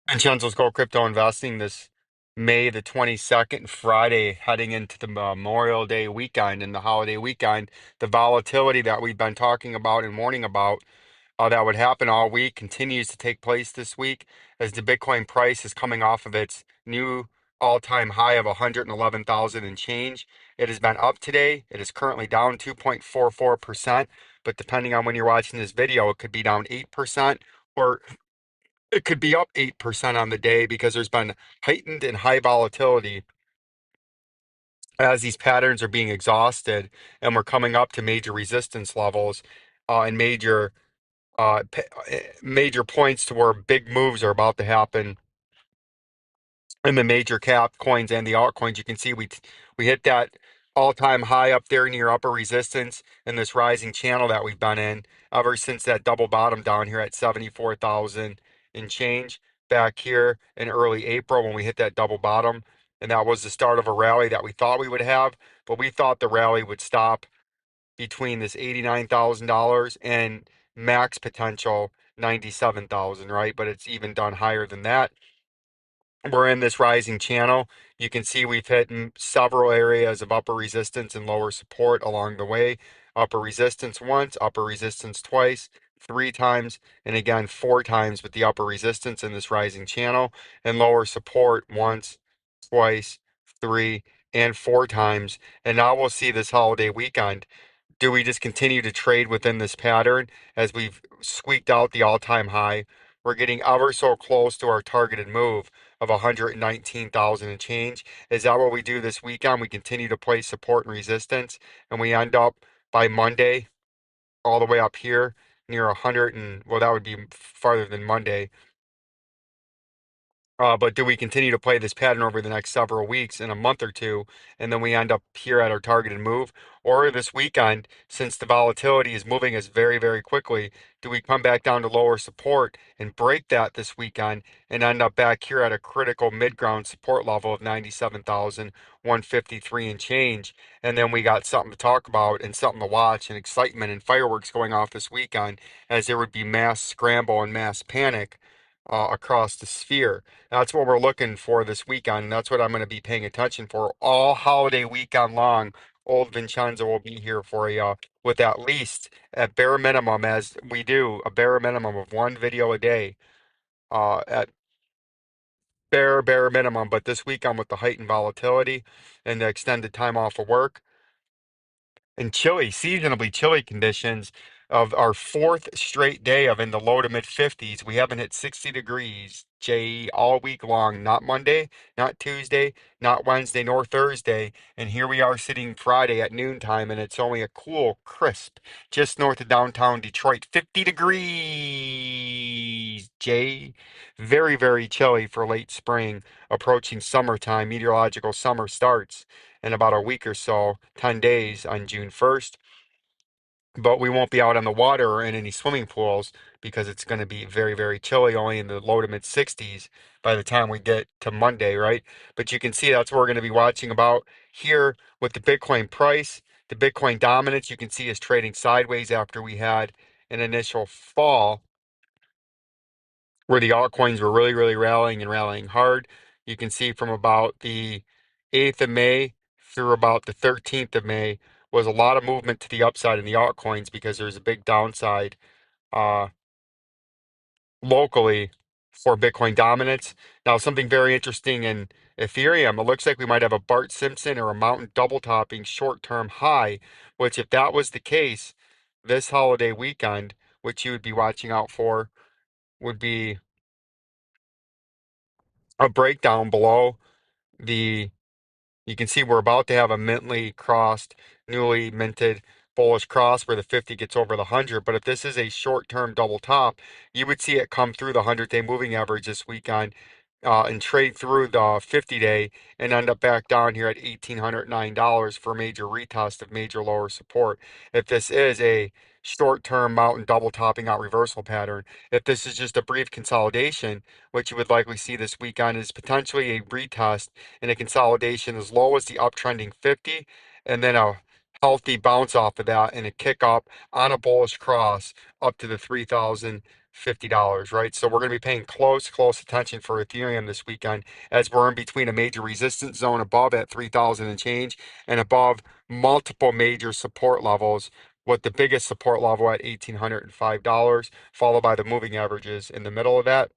Vincenzo's Gold Crypto Investing this May the 22nd, Friday, heading into the Memorial Day weekend and the holiday weekend. The volatility that we've been talking about and warning about that would happen all week continues to take place this week as the Bitcoin price is coming off of its new all-time high of 111,000 and change. It has been up today. It is currently down 2.44%, but depending on when you're watching this video, it could be down 8% or it could be up 8% on the day because there's been heightened and high volatility as these patterns are being exhausted and we're coming up to major resistance levels and major points to where big moves are about to happen in the major cap coins and the altcoins. You can see we hit that all-time high up there near upper resistance in this rising channel that we've been in ever since that double bottom down here at 74,000 and change back here in early April when we hit that double bottom. And that was the start of a rally that we thought we would have, but we thought the rally would stop between this $89,000 and max potential 97,000, right? But it's even done higher than that. We're in this rising channel. You can see we've hit several areas of upper resistance and lower support along the way. Upper resistance once, upper resistance twice, three times, and again, four times with the upper resistance in this rising channel, and lower support once, twice, three, and four times. And now we'll see this holiday weekend. Do we just continue to trade within this pattern as we've squeaked out the all-time high? We're getting ever so close to our targeted move of 119,000 and change. Is that what we do this weekend? We continue to play support and resistance, and we end up by Monday all the way up here near 100 and well, that would be farther than Monday. But do we continue to play this pattern over the next several weeks in a month or two, and then we end up here at our targeted move? Or this weekend, since the volatility is moving us very, very quickly, do we come back down to lower support and break that this weekend and end up back here at a critical mid-ground support level of 97,153 and change? And then we got something to talk about and something to watch and excitement and fireworks going off this weekend as there would be mass scramble and mass panic across the sphere. That's what we're looking for this weekend. That's what I'm going to be paying attention for all holiday weekend long. Old Vincenzo will be here for you with at least, at bare minimum, as we do, a bare minimum of one video a day. At bare minimum. But this weekend with the heightened volatility and the extended time off of work, and chilly, seasonably chilly conditions of our fourth straight day of in the low to mid 50s. We haven't hit 60 degrees, Jay, all week long. Not Monday, not Tuesday, not Wednesday, nor Thursday. And here we are sitting Friday at noontime, and it's only a cool, crisp, just north of downtown Detroit, 50 degrees, Jay. Very, very chilly for late spring, approaching summertime. Meteorological summer starts in about a week or so, 10 days on June 1st. But we won't be out on the water or in any swimming pools because it's going to be very, very chilly, only in the low to mid 60s by the time we get to Monday, right? But you can see that's what we're going to be watching about here with the Bitcoin price. The Bitcoin dominance you can see is trading sideways after we had an initial fall where the altcoins were really, really rallying and rallying hard. You can see from about the 8th of May through about the 13th of May was a lot of movement to the upside in the altcoins because there's a big downside uh, locally for Bitcoin dominance. Now, something very interesting in Ethereum, it looks like we might have a Bart Simpson or a mountain double topping short-term high, which if that was the case, this holiday weekend, which you would be watching out for, would be a breakdown below the you can see we're about to have a mintly crossed, newly minted bullish cross where the 50 gets over the 100. But if this is a short-term double top, you would see it come through the 100-day moving average this weekend and trade through the 50-day and end up back down here at $1,809 for a major retest of major lower support. If this is a short-term mountain double topping out reversal pattern, if this is just a brief consolidation, which you would likely see this weekend is potentially a retest and a consolidation as low as the uptrending 50, and then a healthy bounce off of that and a kick up on a bullish cross up to the 3,000 $50, right? So we're going to be paying close attention for Ethereum this weekend as we're in between a major resistance zone above at 3,000 and change and above multiple major support levels, with the biggest support level at $1,805, followed by the moving averages in the middle of that.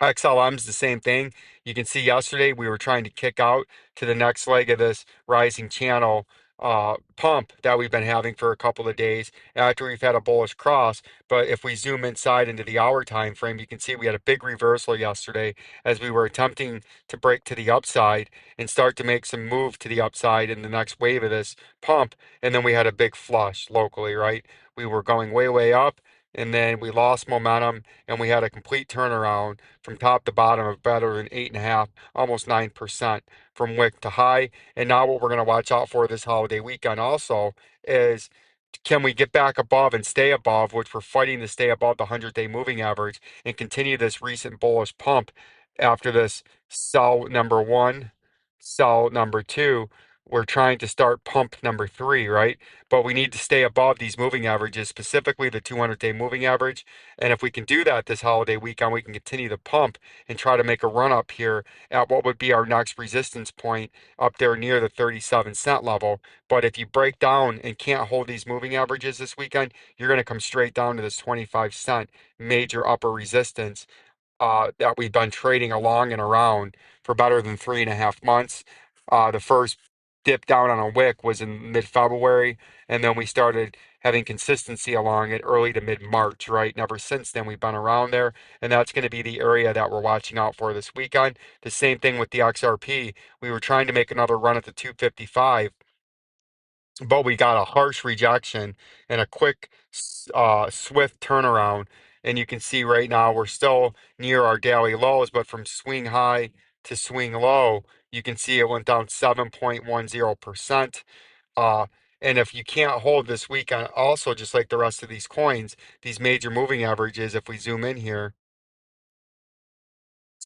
XLM's the same thing. You can see yesterday we were trying to kick out to the next leg of this rising channel pump that we've been having for a couple of days after we've had a bullish cross. But if we zoom inside into the hour time frame, you can see we had a big reversal yesterday as we were attempting to break to the upside and start to make some move to the upside in the next wave of this pump. And then we had a big flush locally, right? We were going way up, and then we lost momentum and we had a complete turnaround from top to bottom of better than 8.5, almost 9% from wick to high. And now what we're going to watch out for this holiday weekend also is, can we get back above and stay above, which we're fighting to stay above the 100-day moving average and continue this recent bullish pump after this sell number one, sell number two. We're trying to start pump number three, right? But we need to stay above these moving averages, specifically the 200-day moving average. And if we can do that this holiday weekend, we can continue the pump and try to make a run up here at what would be our next resistance point up there near the 37-cent level. But if you break down and can't hold these moving averages this weekend, you're going to come straight down to this 25-cent major upper resistance that we've been trading along and around for better than 3.5 months. The first dip down on a wick was in mid-February, and then we started having consistency along it early to mid-March, right? And ever since then, we've been around there, and that's going to be the area that we're watching out for this weekend. The same thing with the XRP. We were trying to make another run at the 255, but we got a harsh rejection and a quick, swift turnaround. And you can see right now we're still near our daily lows, but from swing high to swing low, you can see it went down 7.10%. Uh, and if you can't hold this weekend, also just like the rest of these coins, these major moving averages, if we zoom in here,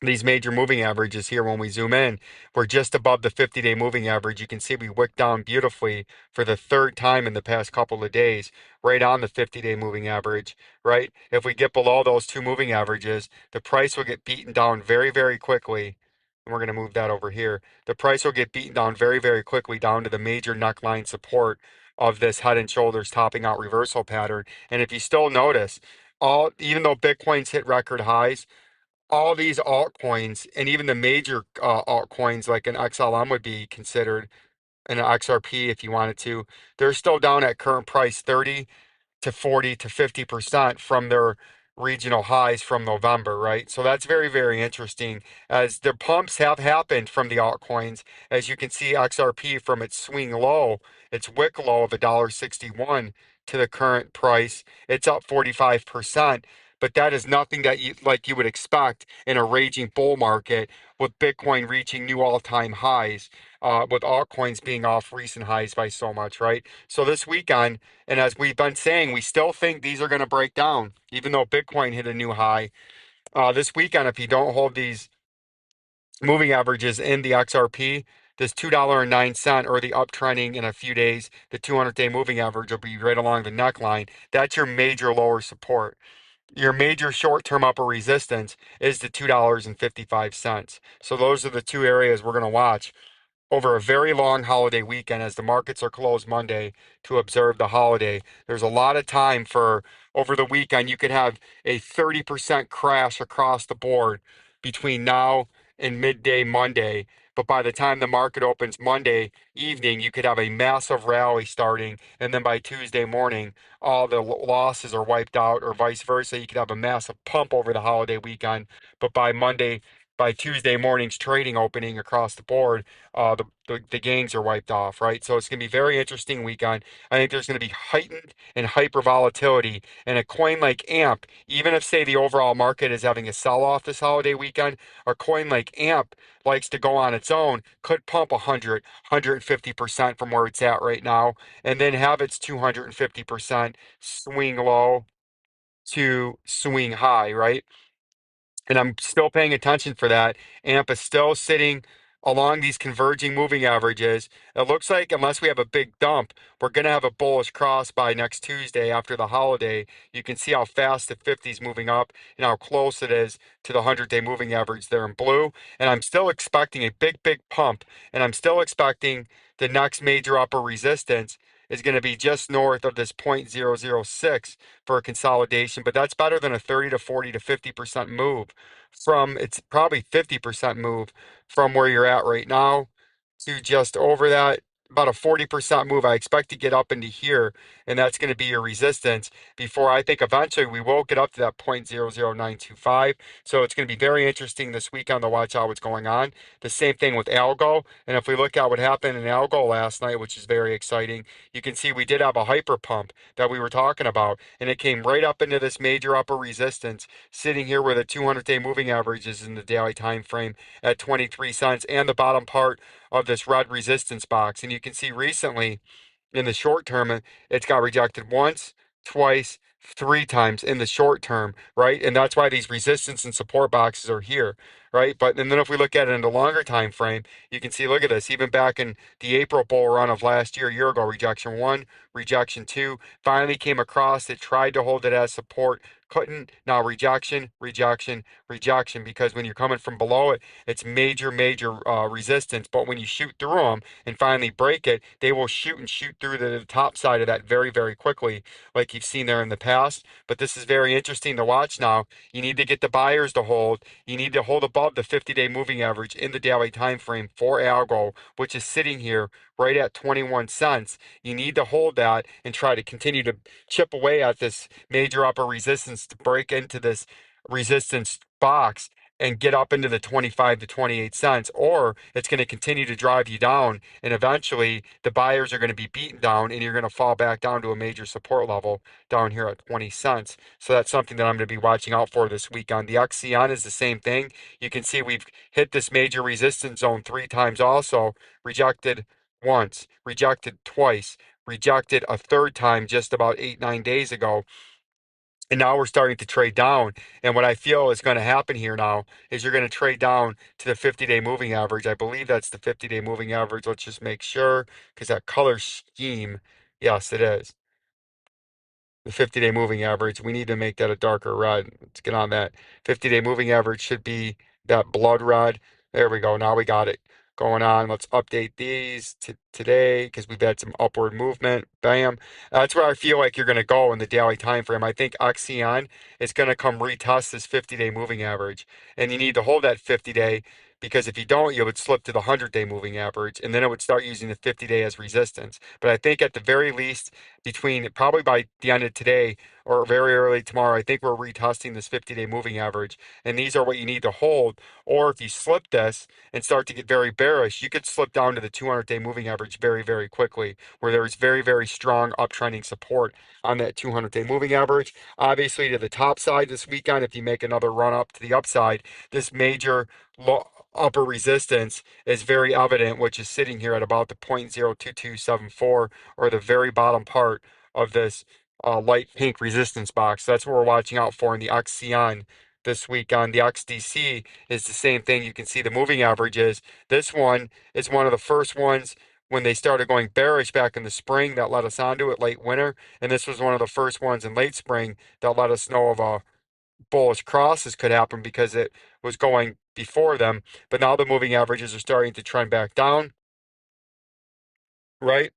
these major moving averages here, when we zoom in, we're just above the 50-day moving average. You can see we wicked down beautifully for the third time in the past couple of days, right on the 50-day moving average, right? If we get below those two moving averages, the price will get beaten down very quickly. And we're going to move that over here. The price will get beaten down very quickly down to the major neckline support of this head and shoulders topping out reversal pattern. And if you still notice, even though Bitcoin's hit record highs, all these altcoins and even the major altcoins like an XLM would be considered, and an XRP if you wanted to, they're still down at current price 30 to 40 to 50% from their regional highs from November, right? So that's very interesting as the pumps have happened from the altcoins. As you can see, XRP from its swing low, its wick low of $1.61 to the current price, it's up 45%. But that is nothing that you would expect in a raging bull market with Bitcoin reaching new all-time highs, with altcoins being off recent highs by so much, right? So this weekend, and as we've been saying, we still think these are going to break down, even though Bitcoin hit a new high. This weekend, if you don't hold these moving averages in the XRP, this $2.09 or the uptrending in a few days, the 200-day moving average will be right along the neckline. That's your major lower support. Your major short-term upper resistance is the $2.55. So those are the two areas we're going to watch over a very long holiday weekend as the markets are closed Monday to observe the holiday. There's a lot of time for over the weekend. You could have a 30% crash across the board between now and midday Monday. But by the time the market opens Monday evening, you could have a massive rally starting. And then by Tuesday morning, all the losses are wiped out, or vice versa. You could have a massive pump over the holiday weekend. But by Tuesday morning's trading opening across the board, the gains are wiped off, right? So it's going to be very interesting weekend. I think there's going to be heightened and hyper volatility. And a coin like AMP, even if, say, the overall market is having a sell-off this holiday weekend, a coin like AMP likes to go on its own, could pump 150% from where it's at right now, and then have its 250% swing low to swing high, right? And I'm still paying attention for that. AMP is still sitting along these converging moving averages. It looks like unless we have a big dump, we're going to have a bullish cross by next Tuesday after the holiday. You can see how fast the 50 is moving up and how close it is to the 100-day moving average there in blue. And I'm still expecting a big pump. And I'm still expecting the next major upper resistance is going to be just north of this 0.006 for a consolidation, but that's better than a 30 to 40 to 50% move from, it's probably 50% move from where you're at right now to just over that, about a 40% move. I expect to get up into here, and that's going to be your resistance before I think eventually we will get up to that 0.00925. So it's going to be very interesting this weekend to watch out what's going on. The same thing with Algo. And if we look at what happened in Algo last night, which is very exciting, you can see we did have a hyper pump that we were talking about, and it came right up into this major upper resistance, sitting here where the 200-day moving average is in the daily time frame at 23 cents and the bottom part of this red resistance box. And you can see recently in the short term, it's got rejected once, twice, three times in the short term, right? And that's why these resistance and support boxes are here, right? But and then if we look at it in the longer time frame, you can see, look at this, even back in the April bull run of last year, a year ago, rejection one, rejection two, finally came across it, tried to hold it as support, couldn't. Now rejection, rejection, rejection, because when you're coming from below it, it's major resistance. But when you shoot through them and finally break it, they will shoot and shoot through the top side of that very quickly, like you've seen there in the past. But this is very interesting to watch now. You need to get the buyers to hold. You need to hold above the 50-day moving average in the daily time frame for Algo, which is sitting here right at 21 cents. You need to hold that and try to continue to chip away at this major upper resistance to break into this resistance box and get up into the 25 to 28 cents, or it's going to continue to drive you down. And eventually the buyers are going to be beaten down and you're going to fall back down to a major support level down here at 20 cents. So that's something that I'm going to be watching out for this week. On the XCN is the same thing. You can see we've hit this major resistance zone three times also, rejected once, rejected twice, rejected a third time just about 8, 9 days ago. And now we're starting to trade down. And what I feel is going to happen here now is you're going to trade down to the 50-day moving average. I believe that's the 50-day moving average. Let's just make sure because that color scheme, yes, it is the 50-day moving average. We need to make that a darker red. Let's get on that. 50-day moving average should be that blood red. There we go. Now we got it going on. Let's update these to today because we've had some upward movement. Bam. That's where I feel like you're going to go in the daily time frame. I think Oxyon is going to come retest this 50-day moving average. And you need to hold that 50-day because if you don't, you would slip to the 100-day moving average and then it would start using the 50-day as resistance. But I think at the very least, between probably by the end of today or very early tomorrow, I think we're retesting this 50-day moving average. And these are what you need to hold. Or if you slip this and start to get very bearish, you could slip down to the 200-day moving average very quickly, where there's very strong uptrending support on that 200-day moving average. Obviously, to the top side this weekend, if you make another run up to the upside, this major upper resistance is very evident, which is sitting here at about the 0.02274 or the very bottom part of this light pink resistance box. That's what we're watching out for in the XCN this week. On the XDC is the same thing. You can see the moving averages. This one is one of the first ones when they started going bearish back in the spring that led us onto it late winter. And this was one of the first ones in late spring that let us know of a bullish crosses could happen because it was going before them. But now the moving averages are starting to trend back down, right?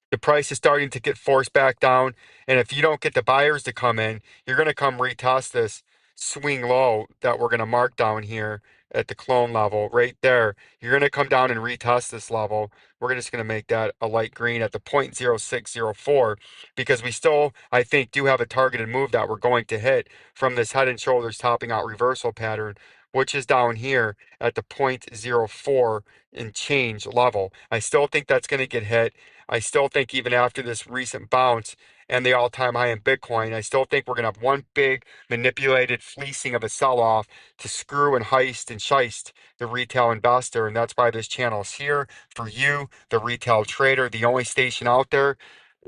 The price is starting to get forced back down. And if you don't get the buyers to come in, you're going to come retest this swing low that we're going to mark down here at the clone level right there. You're going to come down and retest this level. We're just going to make that a light green at the 0.0604 because we still, I think, do have a targeted move that we're going to hit from this head and shoulders topping out reversal pattern, which is down here at the 0.04 and change level. I still think that's going to get hit. I still think even after this recent bounce and the all-time high in Bitcoin, I still think we're going to have one big manipulated fleecing of a sell-off to screw and heist and shiest the retail investor. And that's why this channel is here for you, the retail trader, the only station out there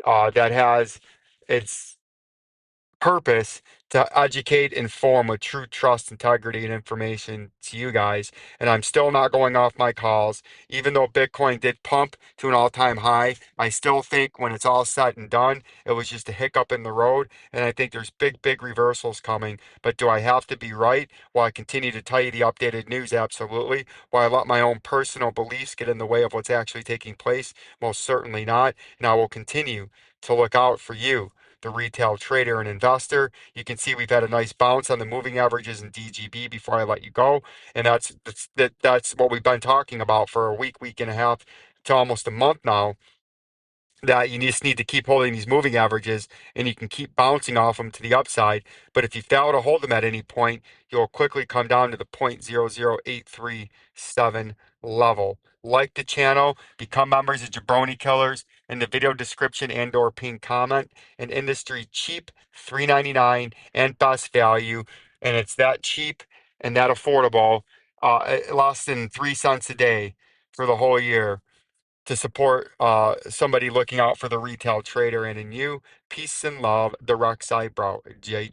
that has its purpose to educate, inform with true trust, integrity, and information to you guys. And I'm still not going off my calls. Even though Bitcoin did pump to an all-time high, I still think when it's all said and done, it was just a hiccup in the road. And I think there's big, big reversals coming. But do I have to be right while I continue to tell you the updated news? Absolutely. While I let my own personal beliefs get in the way of what's actually taking place? Most certainly not. And I will continue to look out for you, the retail trader and investor. You can see we've had a nice bounce on the moving averages in DGB before I let you go, and that's what we've been talking about for a week and a half to almost a month now, that you just need to keep holding these moving averages and you can keep bouncing off them to the upside. But if you fail to hold them at any point, you'll quickly come down to the 0.00837 level. Like the channel, become members of Jabroni Killers in the video description and or pinned comment. An industry cheap, $3.99 and best value. And it's that cheap and that affordable, less than 3 cents a day for the whole year, to support somebody looking out for the retail trader and in you. Peace and love, the Rock Side Bro. J.